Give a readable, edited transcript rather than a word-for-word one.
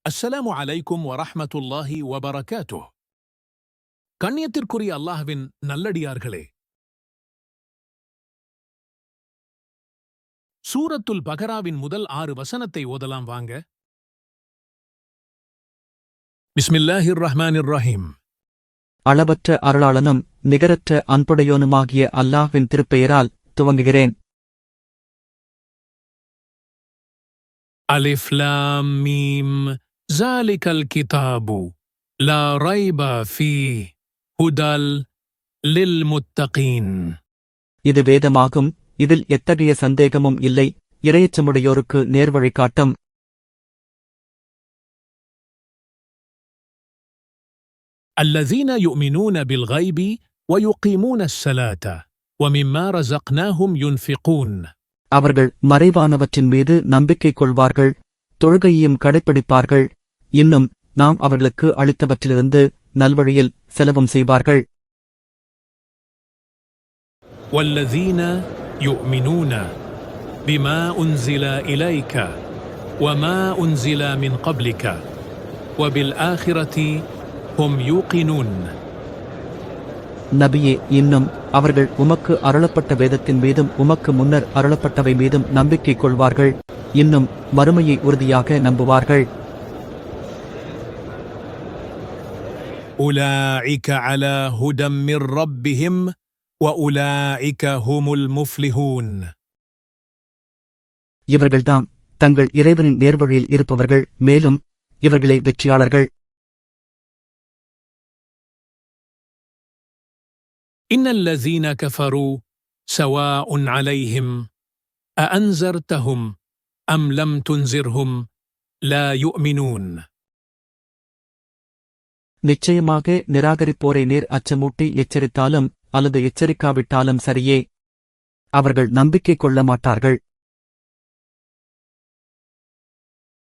அஸ்ஸலாமு அலைக்கும் வரஹ்மத்துல்லாஹி வபரகாத்துஹ். கண்ணியத்திற்குரிய அல்லாஹ்வின் நல்லடியார்களே, சூரத்துல் பகராவின் முதல் 6 வசனத்தை ஓதலாம் வாங்க. பிஸ்மில்லாஹிர் ரஹ்மானிர் ரஹீம். அளவற்ற அருளாளனும் நிகரற்ற அன்புடையோனுமாகிய அல்லாஹ்வின் திருப்பெயரால் துவங்குகிறேன். அலிஃப் லாம் மீம். ஸாலிகல் கிதாபு லா ரைப ஃபீஹ் ஹுதல் லில் முத்தகீன். இது வேதமாகும், இதில் எத்தகைய சந்தேகமும் இல்லை, இறையச்சமுடையோருக்கு நேர்வழி காட்டும். الذين يؤمنون بالغيب ويقيمون الصلاة ومما رزقناهم ينفقون. அவர்கள் மறைவானவற்றின் மீது நம்பிக்கை கொள்வார்கள், தொழுகையையும் கடைப்பிடிப்பார்கள், இன்னும் நாம் அவர்களுக்கு அளித்தவற்றிலிருந்து நல்வழியில் செலவும் செய்வார்கள். والذين يؤمنون بما أنزل إليك وما أنزل من قبلك وبالآخرة هم يوقنون. நபியே, இன்னும் அவர்கள் உமக்கு அருளப்பட்ட வேதத்தின் மீதும் உமக்கு முன்னர் அருளப்பட்டவை மீதும் நம்பிக்கை கொள்வார்கள், இன்னும் மறுமையை உறுதியாக நம்புவார்கள். أولئك على هدى من ربهم وأولئك هم المفلحون. இவர்கள்தாம் தங்கள் இறைவனின் நேர்வழியில் இருப்பவர்கள், மேலும் இவர்களே வெற்றியாளர்கள். إن الذين كفروا سواء عليهم أأنذرتهم أم لم تنذرهم لا يؤمنون. நிச்சயமாக நிராகரிப்போரை நேர் அச்சமூட்டி எச்சரித்தாலும் அல்லது எச்சரிக்காவிட்டாலும் சரியே, அவர்கள் நம்பிக்கை கொள்ள மாட்டார்கள்.